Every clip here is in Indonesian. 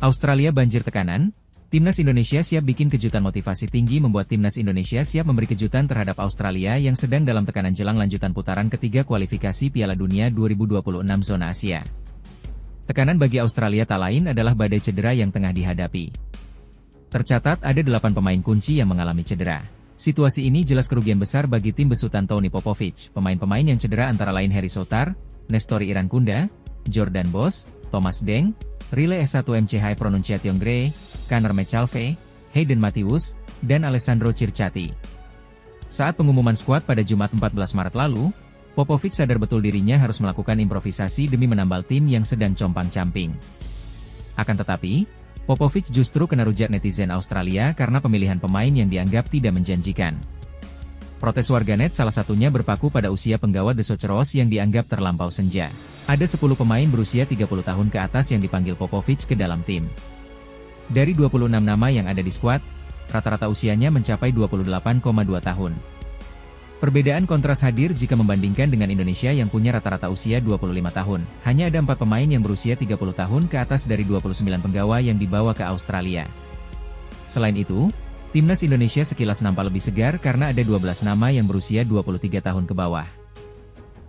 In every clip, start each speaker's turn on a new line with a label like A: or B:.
A: Australia banjir tekanan, Timnas Indonesia siap bikin kejutan. Motivasi tinggi membuat Timnas Indonesia siap memberi kejutan terhadap Australia yang sedang dalam tekanan jelang lanjutan putaran ketiga kualifikasi Piala Dunia 2026 zona Asia. Tekanan bagi Australia tak lain adalah badai cedera yang tengah dihadapi. Tercatat ada 8 pemain kunci yang mengalami cedera. Situasi ini jelas kerugian besar bagi tim besutan Tony Popovic. Pemain-pemain yang cedera antara lain Harry Souttar, Nestori Irankunda, Jordan Bos, Thomas Deng, Rile S1MCH Pronunciation Gray, Conor McAlvey, Hayden Matthews, dan Alessandro Circati. Saat pengumuman skuad pada Jumat 14 Maret lalu, Popovic sadar betul dirinya harus melakukan improvisasi demi menambal tim yang sedang compang-camping. Akan tetapi, Popovic justru kena rujak netizen Australia karena pemilihan pemain yang dianggap tidak menjanjikan. Protes warganet salah satunya berpaku pada usia penggawa The Socceroos yang dianggap terlampau senja. Ada 10 pemain berusia 30 tahun ke atas yang dipanggil Popovic ke dalam tim. Dari 26 nama yang ada di skuad, rata-rata usianya mencapai 28,2 tahun. Perbedaan kontras hadir jika membandingkan dengan Indonesia yang punya rata-rata usia 25 tahun. Hanya ada 4 pemain yang berusia 30 tahun ke atas dari 29 penggawa yang dibawa ke Australia. Selain itu, Timnas Indonesia sekilas nampak lebih segar karena ada 12 nama yang berusia 23 tahun ke bawah.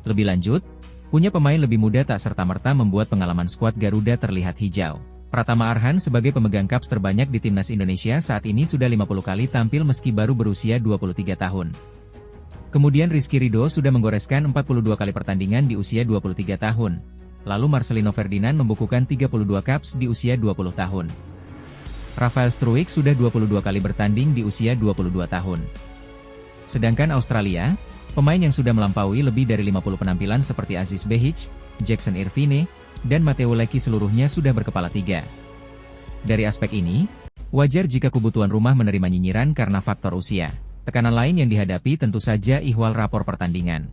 A: Lebih lanjut, punya pemain lebih muda tak serta-merta membuat pengalaman skuad Garuda terlihat hijau. Pratama Arhan sebagai pemegang caps terbanyak di Timnas Indonesia saat ini sudah 50 kali tampil meski baru berusia 23 tahun. Kemudian Rizky Ridho sudah menggoreskan 42 kali pertandingan di usia 23 tahun. Lalu Marcelino Ferdinand membukukan 32 caps di usia 20 tahun. Rafael Struijk sudah 22 kali bertanding di usia 22 tahun. Sedangkan Australia, pemain yang sudah melampaui lebih dari 50 penampilan seperti Aziz Behich, Jackson Irvine, dan Matteo Leckie seluruhnya sudah berkepala 3. Dari aspek ini, wajar jika kubu tuan rumah menerima nyinyiran karena faktor usia. Tekanan lain yang dihadapi tentu saja ihwal rapor pertandingan.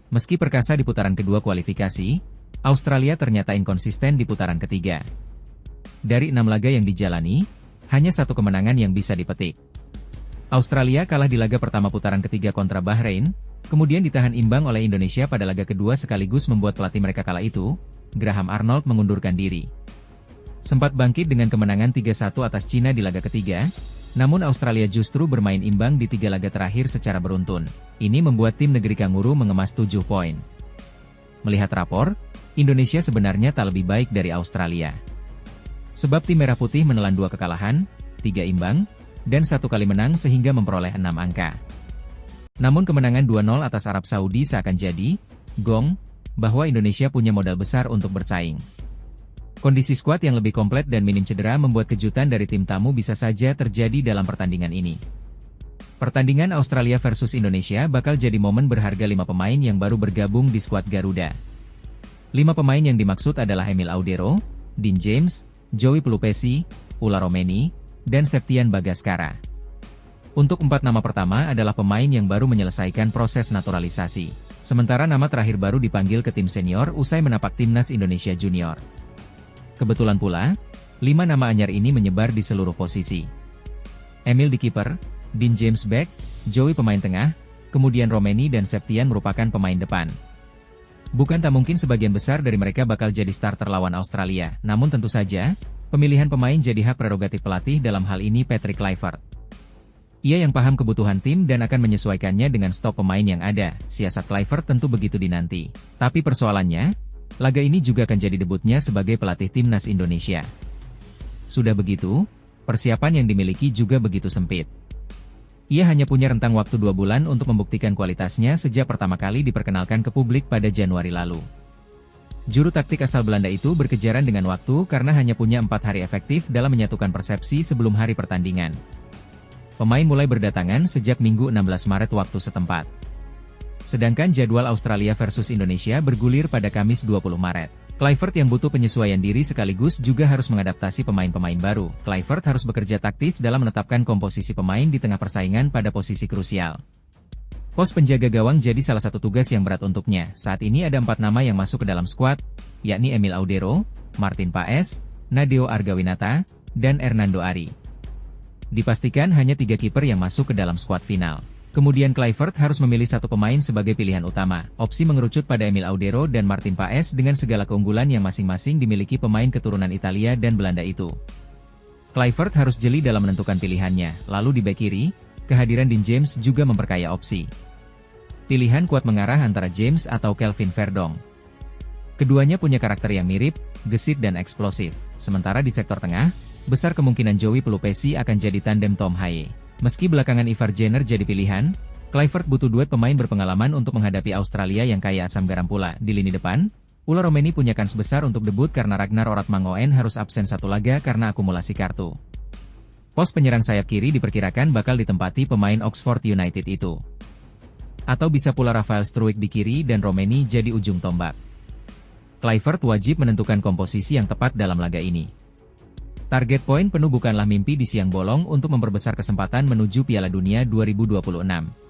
A: Meski perkasa di putaran kedua kualifikasi, Australia ternyata inkonsisten di putaran ketiga. Dari 6 laga yang dijalani, hanya 1 kemenangan yang bisa dipetik. Australia kalah di laga pertama putaran ketiga kontra Bahrain, kemudian ditahan imbang oleh Indonesia pada laga kedua sekaligus membuat pelatih mereka kala itu, Graham Arnold mengundurkan diri. Sempat bangkit dengan kemenangan 3-1 atas Cina di laga ketiga, namun Australia justru bermain imbang di 3 laga terakhir secara beruntun. Ini membuat tim negeri kanguru mengemas 7 poin. Melihat rapor, Indonesia sebenarnya tak lebih baik dari Australia. Sebab tim merah putih menelan 2 kekalahan, 3 imbang, dan 1 kali menang sehingga memperoleh 6 angka. Namun kemenangan 2-0 atas Arab Saudi seakan jadi gong bahwa Indonesia punya modal besar untuk bersaing. Kondisi skuad yang lebih komplet dan minim cedera membuat kejutan dari tim tamu bisa saja terjadi dalam pertandingan ini. Pertandingan Australia versus Indonesia bakal jadi momen berharga 5 pemain yang baru bergabung di skuad Garuda. 5 pemain yang dimaksud adalah Emil Audero, Dean James, Joey Pelupesi, Ula Romeni, dan Septian Bagaskara. Untuk 4 nama pertama adalah pemain yang baru menyelesaikan proses naturalisasi. Sementara nama terakhir baru dipanggil ke tim senior usai menapak Timnas Indonesia Junior. Kebetulan pula, 5 nama anyar ini menyebar di seluruh posisi. Emil di kiper, Dean James back, Joey pemain tengah, kemudian Romeni dan Septian merupakan pemain depan. Bukan tak mungkin sebagian besar dari mereka bakal jadi starter lawan Australia, namun tentu saja, pemilihan pemain jadi hak prerogatif pelatih dalam hal ini Patrick Kluivert. Ia yang paham kebutuhan tim dan akan menyesuaikannya dengan stok pemain yang ada. Siasat Kluivert tentu begitu dinanti. Tapi persoalannya, laga ini juga akan jadi debutnya sebagai pelatih Timnas Indonesia. Sudah begitu, persiapan yang dimiliki juga begitu sempit. Ia hanya punya rentang waktu 2 bulan untuk membuktikan kualitasnya sejak pertama kali diperkenalkan ke publik pada Januari lalu. Juru taktik asal Belanda itu berkejaran dengan waktu karena hanya punya 4 hari efektif dalam menyatukan persepsi sebelum hari pertandingan. Pemain mulai berdatangan sejak Minggu 16 Maret waktu setempat. Sedangkan jadwal Australia versus Indonesia bergulir pada Kamis 20 Maret. Kluivert yang butuh penyesuaian diri sekaligus juga harus mengadaptasi pemain-pemain baru. Kluivert harus bekerja taktis dalam menetapkan komposisi pemain di tengah persaingan pada posisi krusial. Pos penjaga gawang jadi salah satu tugas yang berat untuknya. Saat ini ada 4 nama yang masuk ke dalam skuad, yakni Emil Audero, Martin Paes, Nadeo Argawinata, dan Hernando Ari. Dipastikan hanya 3 kiper yang masuk ke dalam skuad final. Kemudian Kluivert harus memilih satu pemain sebagai pilihan utama. Opsi mengerucut pada Emil Audero dan Martin Paes dengan segala keunggulan yang masing-masing dimiliki pemain keturunan Italia dan Belanda itu. Kluivert harus jeli dalam menentukan pilihannya. Lalu di bek kiri, kehadiran Dean James juga memperkaya opsi. Pilihan kuat mengarah antara James atau Kelvin Verdong. Keduanya punya karakter yang mirip, gesit dan eksplosif. Sementara di sektor tengah, besar kemungkinan Joey Pelupesi akan jadi tandem Tom Haye. Meski belakangan Ivar Jenner jadi pilihan, Kluivert butuh duet pemain berpengalaman untuk menghadapi Australia yang kaya asam garam pula. Di lini depan, Ula Romeni punya kans besar untuk debut karena Ragnar Oratmangoen harus absen satu laga karena akumulasi kartu. Pos penyerang sayap kiri diperkirakan bakal ditempati pemain Oxford United itu. Atau bisa pula Rafael Struijk di kiri dan Romeni jadi ujung tombak. Kluivert wajib menentukan komposisi yang tepat dalam laga ini. Target poin penuh bukanlah mimpi di siang bolong untuk memperbesar kesempatan menuju Piala Dunia 2026.